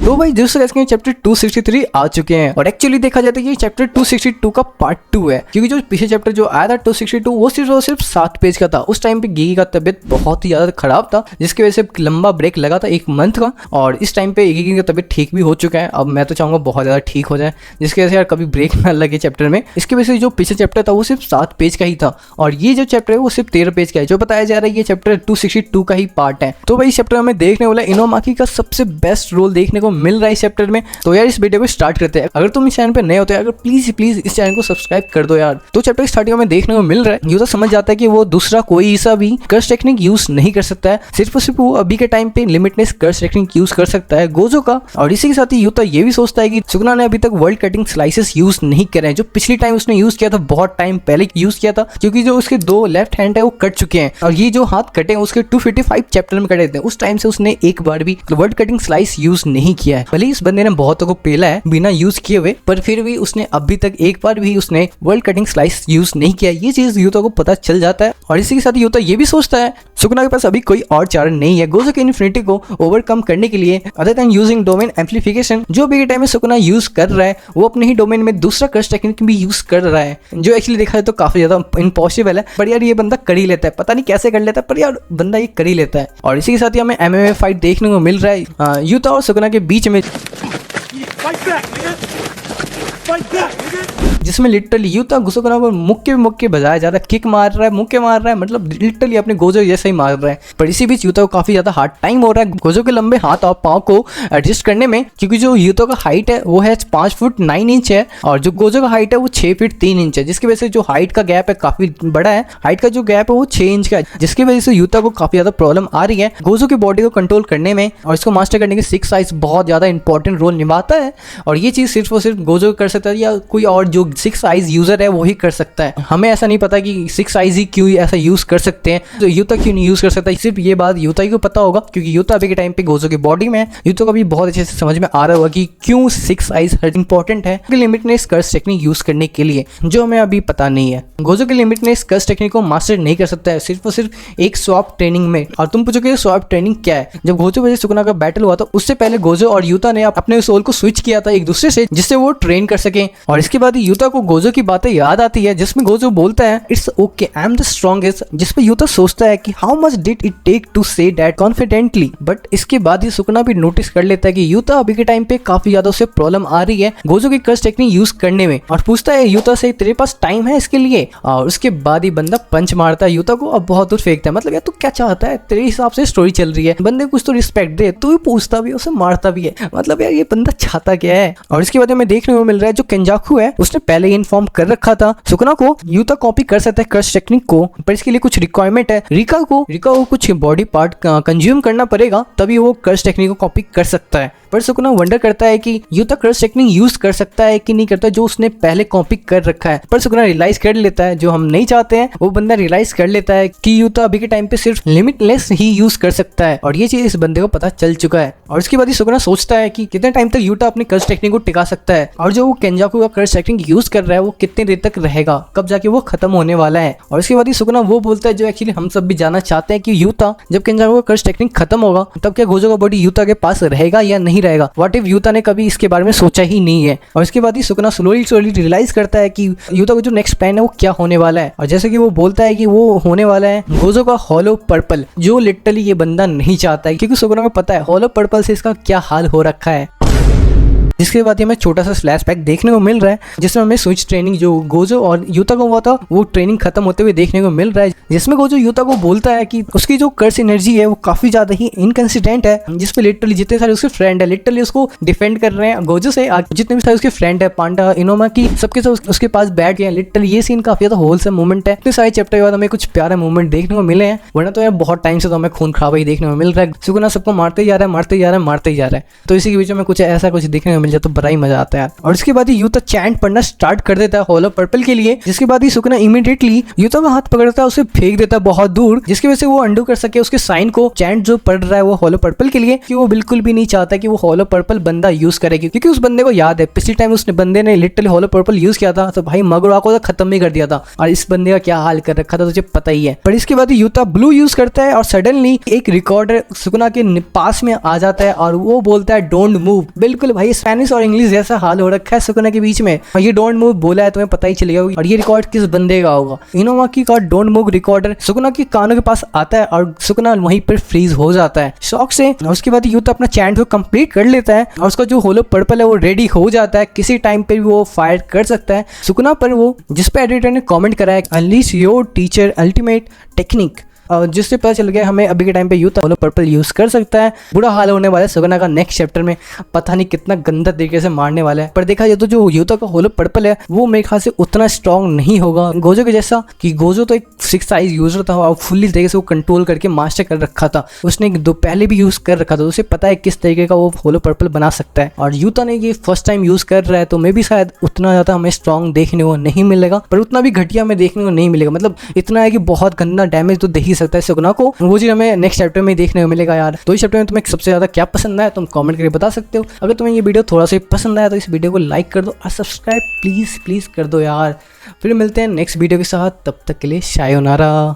तो भाई दोस्तों इसके चैप्टर 263 आ चुके हैं और एक्चुअली देखा जाता है कि चैप्टर 262 का पार्ट 2 है, क्योंकि जो पीछे चैप्टर जो आया था 262 वो सिर्फ 7 पेज का था। उस टाइम पे गिगी का तबियत बहुत ही ज्यादा खराब था, जिसकी वजह से लंबा ब्रेक लगा था 1 मंथ का, और इस टाइम पे गिगी का तबियत ठीक भी हो चुका है। अब मैं तो चाहूंगा बहुत ज्यादा ठीक हो जाए, जिसकी वजह से यार कभी ब्रेक ना लगे चैप्टर में। इसकी वजह से जो पीछे चैप्टर था वो सिर्फ 7 पेज का ही था और ये जो चैप्टर है वो सिर्फ 13 पेज का है। जो बताया जा रहा है ये चैप्टर 262 का ही पार्ट है। तो भाई इस चैप्टर में देखने वाला इनोमाकी का सबसे बेस्ट रोल देखने को मिल रहा है इस चैप्टर में। तो यार इस वीडियो को स्टार्ट करते हैं। अगर तुम इस चैनल पे नए होते हैं, अगर प्लीज इस चैनल को सब्सक्राइब कर दो यार। तो चैप्टर स्टार्टिंग में देखने को मिल रहा है यूता समझ जाता है कि वो दूसरा कोई सा भी कर्स टेक्निक यूज नहीं कर सकता है, सिर्फ और सिर्फ वो अभी के टाइम पे लिमिटलेस कर्स टेक्निक यूज कर सकता है गोजो का। और इसी के साथ ही यूता ये भी सोचता है कि सुकुना ने अभी तक वर्ल्ड कटिंग स्लाइसेस यूज नहीं करे हैं, जो पिछली टाइम उसने यूज किया था बहुत टाइम पहले यूज किया था, क्योंकि जो उसके 2 लेफ्ट हैंड है वो कट चुके हैं और ये जो हाथ कटे हैं उसके 255 चैप्टर में कटे थे। उस टाइम से उसने एक बार भी वर्ल्ड कटिंग स्लाइस यूज नहीं किया है। भले इस बंदे ने बहुतों को पेला है बिना यूज किए हुए, पर फिर भी उसने अभी तक एक बार भी उसने वर्ल्ड कटिंग स्लाइस यूज नहीं किया। ये चीज यूता को पता चल जाता है और इसी के साथ यूता ये भी सोचता है सुकुना के पास अभी कोई और चारा नहीं है गोजो के इन्फिनिटी को ओवरकम करने के लिए other than using domain amplification. जो भी टाइम में सुकुना यूज कर रहा है वो अपने ही डोमेन में दूसरा कर्स टेक्निक भी यूज कर रहा है, जो एक्चुअली देखा जाए तो काफी ज्यादा इम्पॉसिबल है, पर यार ये बंदा कर ही लेता है। पता नहीं कैसे कर लेता है, पर यार बंदा ये कर ही लेता है। और इसी के साथ ही हमें MMA फाइट देखने को मिल रहा है यूता और सुकुना के बीच में, जिसमें लिटरली यूता सुकुना को मुक्के बजाया जा रहा है, किक मार रहा है, मुक्के मार रहा है, मतलब लिटरली अपने गोजो जैसे ही मार रहा है। पर इसी बीच यूता को काफी ज्यादा हार्ड टाइम हो रहा है गोजो के लंबे हाथ और पाँव को एडजस्ट करने में, क्योंकि जो यूता का हाइट है वो है 5 फुट 9 इंच है और जो गोजो का हाइट है वो 6 फीट 3 इंच है, जिसकी वजह से जो हाइट का गैप है काफी बड़ा है। हाइट का जो गैप है वो 6 इंच का है, जिसकी वजह से यूता को काफी ज्यादा प्रॉब्लम आ रही है गोजो की बॉडी को कंट्रोल करने में, और इसको मास्टर करने के 6 साइज बहुत ज्यादा इंपॉर्टेंट रोल निभाता है। और ये चीज सिर्फ और सिर्फ गोजो कर सकता है या कोई और जो 6 साइज यूजर है वो ही कर सकता है। हमें ऐसा नहीं पता कि 6 साइज ही क्यों ऐसा यूज कर सकते हैं, तो यूता क्यों नहीं यूज कर सकता, सिर्फ ये बात यूता ही को पता होगा, क्योंकि यूता अभी के टाइम पे गोजो की बॉडी में यूता को भी बहुत अच्छे से समझ में आ रहा होगा कि क्यों 6 साइज इंपॉर्टेंट है लिमिटनेस कर्स टेक्निक यूज करने के लिए, जो हमें अभी पता नहीं है। गोजो की लिमिटनेस कर्स टेक्निक को मास्टर नहीं कर सकता है सिर्फ और सिर्फ एक स्वैप ट्रेनिंग में। और तुम पूछोगे स्वैप ट्रेनिंग क्या है? जब गोजो वजह सुकुना का बैटल हुआ था उससे पहले गोजो और यूता ने अपने सोल को स्विच किया था एक दूसरे से, जिससे वो ट्रेन कर सके। और इसके बाद यूता को गोजो की बातें याद आती है, जिसमें गोजो बोलता है it's okay I am the strongest, जिस पे यूता सोचता है कि how much did it take to say that confidently. But इसके बाद ही सुकुना भी नोटिस कर लेता है कि यूता अभी के टाइम पे काफी ज्यादा उसे प्रॉब्लम आ रही है गोजो की कर्स टेक्निक यूज करने में, और पूछता है यूता से तेरे पास टाइम है इसके लिए। और उसके बाद ही बंदा पंच मारता है यूता को, अब बहुत दूर फेंकता है। मतलब यार तू क्या चाहता है, तेरे हिसाब से स्टोरी चल रही है, बंदे कुछ तो रिस्पेक्ट दे, तू भी पूछता भी है उसे मारता भी है, मतलब यार ये बंदा चाहता क्या है। और इसके बाद हमें देखने को मिल रहा है जो केंजाकू है उसने पहले ही इन्फॉर्म कर रखा था सुकुना को यूता कॉपी कर सकता है कर्स टेक्निक को, पर इसके लिए कुछ रिक्वायरमेंट है। रिका को कुछ बॉडी पार्ट कंज्यूम करना पड़ेगा तभी वो कर्स टेक्निक को कॉपी कर सकता है। पर सुकुना वंडर करता है कि यूता कर्स टेक्निक यूज कर सकता है कि नहीं करता, जो उसने पहले कॉपी कर रखा है। पर सुकुना रियलाइज कर लेता है, जो हम नहीं चाहते हैं वो बंदा रियलाइज कर लेता है कि यूता अभी के टाइम पे सिर्फ लिमिटलेस ही यूज कर सकता है, और ये चीज इस बंदे को पता चल चुका है। और इसके बाद ही सुकुना सोचता है कि कितने टाइम तक यूता अपनी कर्स टेक्निक को टिका सकता है, और जो वो केंजाकू का कर्स टेक्निक यूज कर रहा है वो कितने देर तक रहेगा, कब जाके वो खत्म होने वाला है। और इसके बाद ही सुकुना वो बोलता है जो एक्चुअली हम सब भी जानना चाहते हैं कि यूता जब केंजाकू का कर्स टेक्निक खत्म होगा तब क्या गोजो का बॉडी यूता के पास रहेगा या नहीं रहेगा। व्हाट इफ यूता ने कभी इसके बारे में सोचा ही नहीं है। और इसके बाद ही सुकुना स्लोली रियलाइज करता है कि यूता का जो नेक्स्ट प्लान है वो क्या होने वाला है, और जैसे कि वो बोलता है कि वो होने वाला है गोजो का हॉलो पर्पल, जो लिटरली ये बंदा नहीं चाहता है, क्योंकि सुकुना को पता है हॉलो पर्पल से इसका क्या हाल हो रखा है। जिसके बाद हमें छोटा सा फ्लैशबैक देखने को मिल रहा है, जिसमें हमें स्विच ट्रेनिंग जो गोजो और यूता को हुआ था वो ट्रेनिंग खत्म होते हुए देखने को मिल रहा है, जिसमें गोजो यूता को बोलता है कि उसकी जो कर्स एनर्जी है वो काफी ज्यादा ही इनकंसिस्टेंट है, जिसपे लिटरली जितने सारे उसके फ्रेंड है लिटरली उसको डिफेंड कर रहे हैं गोजो से। जितने भी सारे उसके फ्रेंड है पांडा इनोमा की सबके सब उसके पास बैठ गए हैं। लिटरली ये सीन काफी ज्यादा होलसम मोमेंट है। इतने सारे चैप्टर के बाद हमें कुछ प्यारे मोमेंट देखने को मिले हैं, वरना तो यार बहुत टाइम से तो हमें खून खराबा ही देखने को मिल रहा है। सुकुना सबको मारते जा रहा है। तो इसी के बीच में कुछ ऐसा कुछ देखने को मिल जाए तो बड़ा ही मजा आता है। और उसके बाद ही यूता चैंट पढ़ना स्टार्ट कर देता है होलो पर्पल के लिए, जिसके बाद ही सुकुना इमीडिएटली यूता का हाथ पकड़ता है, उसे फेंक देता है बहुत दूर, जिसकी वजह से वो अंडू कर सके उसके साइन को। चैंट जो पढ़ रहा है वो होलो पर्पल के लिए, कि वो बिल्कुल भी नहीं चाहता कि वो होलो पर्पल बंदा यूज करेगी, क्योंकि उस बंदे को याद है पिछली टाइम उसने बंदे ने लिटरली होलो पर्पल यूज किया था तो भाई मगुरा को तो खत्म ही कर दिया था, और इस बंदे का क्या हाल कर रखा था तुझे पता ही है। पर इसके बाद यूता ब्लू यूज करता है और सडनली एक रिकॉर्डर सुकुना के पास में आ जाता है और वो बोलता है डोंट मूव। बिल्कुल भाई स्पेनिश और इंग्लिश जैसा हाल हो रखा है सुकुना के बीच में, और ये डोंट मूव बोला है तुम्हें पता ही चलेगा। और ये रिकॉर्ड किस बंदे का होगा? इनोमाकी का डोंट मूव रिकॉर्डर सुकुना के कानों के पास आता है और सुकुना वहीं पर फ्रीज हो जाता है शॉक से। उसके बाद यूता अपना चैंट को कंप्लीट कर लेता है और उसका जो होलो पर्पल है वो रेडी हो जाता है, किसी टाइम पे भी वो फायर कर सकता है सुकुना पर, वो जिस पे एडिटर ने कमेंट करा है unleash your teacher ultimate technique, जिससे पता चल गया हमें अभी के टाइम पे यूता होलो पर्पल यूज कर सकता है। बुरा हाल होने वाला है सुकुना का नेक्स्ट चैप्टर में, पता नहीं कितना गंदा तरीके से मारने वाला है। पर देखा जाए तो जो यूता का होलो पर्पल है वो मेरे ख्याल से उतना स्ट्रॉन्ग नहीं होगा गोजो के जैसा, कि गोजो तो एक 6 साइज यूजर था और फुल्ली तरीके से वो कंट्रोल करके मास्टर कर रखा था, उसने दो पहले भी यूज कर रखा था, उसे पता है किस तरीके का वो होलो पर्पल बना सकता है। और यूता ने ये फर्स्ट टाइम यूज कर रहा है तो मे भी शायद उतना ज्यादा हमें स्ट्रॉन्ग देखने को नहीं मिलेगा, पर उतना भी घटिया हमें देखने को नहीं मिलेगा। मतलब इतना है कि बहुत गंदा डैमेज तो देख ही सकता है सुकुना को, वो चीज हमें नेक्स्ट चैप्टर में देखने को मिलेगा यार। तो इस चैप्टर में तुम्हें सबसे ज्यादा क्या पसंद आया तुम कमेंट करके बता सकते हो। अगर तुम्हें ये वीडियो थोड़ा सा पसंद आया तो इस वीडियो को लाइक कर दो और सब्सक्राइब प्लीज कर दो यार। फिर मिलते हैं नेक्स्ट वीडियो के साथ, तब तक के लिए शायोनारा।